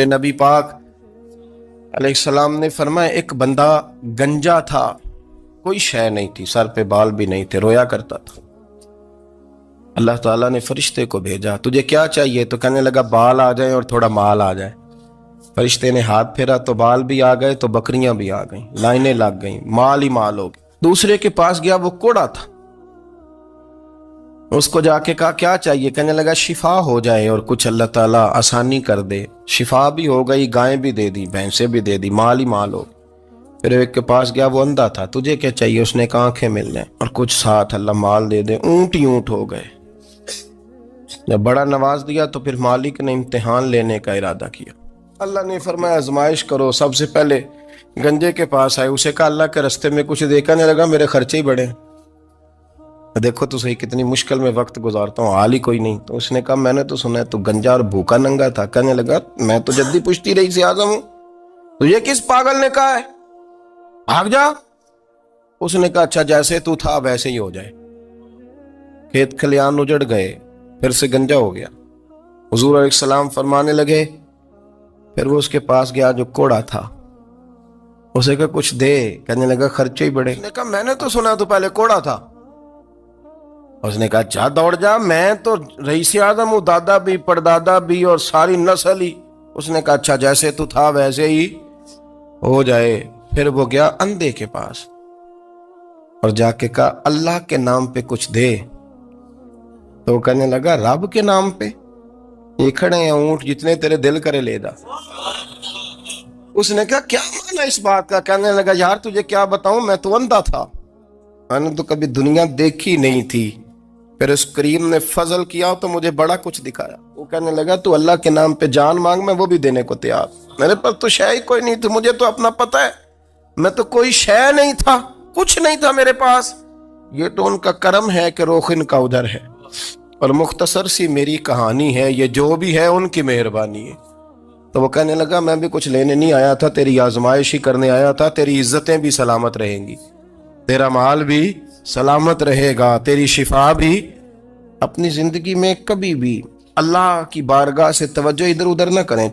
نبی پاک علیہ السلام نے فرمایا ایک بندہ گنجا تھا، کوئی شے نہیں تھی، سر پہ بال بھی نہیں تھے، رویا کرتا تھا۔ اللہ تعالیٰ نے فرشتے کو بھیجا، تجھے کیا چاہیے؟ تو کہنے لگا بال آ جائیں اور تھوڑا مال آ جائے۔ فرشتے نے ہاتھ پھیرا تو بال بھی آ گئے، تو بکریاں بھی آ گئیں، لائنیں لگ گئیں، مال ہی مال ہو گئے۔ دوسرے کے پاس گیا، وہ کوڑا تھا، اس کو جا کے کہا کیا چاہیے؟ کہنے لگا شفا ہو جائے اور کچھ اللہ تعالیٰ آسانی کر دے۔ شفا بھی ہو گئی، گائیں بھی دے دی، بھینسیں بھی دے دی، مال ہی مال ہو گئی۔ پھر ایک کے پاس گیا، وہ اندھا تھا، تجھے کیا چاہیے؟ اس نے کہا آنکھیں مل جائیں اور کچھ ساتھ اللہ مال دے دے۔ اونٹ ہی اونٹ ہو گئے۔ جب بڑا نواز دیا تو پھر مالک نے امتحان لینے کا ارادہ کیا۔ اللہ نے فرمایا آزمائش کرو۔ سب سے پہلے گنجے کے پاس آئے، اسے کہا اللہ کے رستے میں کچھ دیکھنے لگا، میرے خرچے ہی بڑے ہیں، دیکھو تو صحیح کتنی مشکل میں وقت گزارتا ہوں، حال ہی کوئی نہیں۔ تو اس نے کہا میں نے تو سنا ہے تو گنجا اور بھوکا ننگا تھا۔ کہنے لگا میں تو جدی پشتی رئیس اعظم ہوں، تجھے کس پاگل نے کہا ہے؟ بھاگ جا۔ اس نے کہا اچھا جیسے تو تھا ویسے ہی ہو جائے۔ کھیت کھلیان اجڑ گئے، پھر سے گنجا ہو گیا۔ حضور علیہ السلام فرمانے لگے، پھر وہ اس کے پاس گیا جو کوڑا تھا، اسے کہا کچھ دے۔ کہنے لگا خرچے ہی بڑے۔ اس نے کہا میں نے تو سنا تو پہلے کوڑا تھا۔ اس نے کہا جا دوڑ جا، میں تو رئیس اعظم ہوں، دادا بھی پردادا بھی اور ساری نسل ہی۔ اس نے کہا اچھا جیسے تو تھا ویسے ہی ہو جائے۔ پھر وہ گیا اندھے کے پاس اور جا کے کہا اللہ کے نام پہ کچھ دے۔ تو وہ کہنے لگا رب کے نام پہ؟ یہ کھڑے ہیں اونٹ، جتنے تیرے دل کرے لے دا۔ اس نے کہا کیا معنی اس بات کا؟ کہنے لگا یار تجھے کیا بتاؤں، میں تو اندھا تھا، میں نے تو کبھی دنیا دیکھی نہیں تھی، پھر اس کریم نے فضل کیا تو مجھے بڑا کچھ دکھایا۔ وہ کہنے لگا تو اللہ کے نام پہ جان مانگ، میں وہ بھی دینے کو تیار، میرے پاس تو شے ہی کوئی نہیں تھی، مجھے تو اپنا پتہ ہے، میں تو کوئی شے نہیں تھا، کچھ نہیں تھا میرے پاس۔ یہ تو ان کا کرم ہے کہ رخ ان کا ادھر ہے، اور مختصر سی میری کہانی ہے، یہ جو بھی ہے ان کی مہربانی ہے۔ تو وہ کہنے لگا میں بھی کچھ لینے نہیں آیا تھا، تیری آزمائش ہی کرنے آیا تھا، تیری عزتیں بھی سلامت رہیں گی، تیرا مال بھی سلامت رہے گا، تیری شفا بھی۔ اپنی زندگی میں کبھی بھی اللہ کی بارگاہ سے توجہ ادھر ادھر نہ کریں۔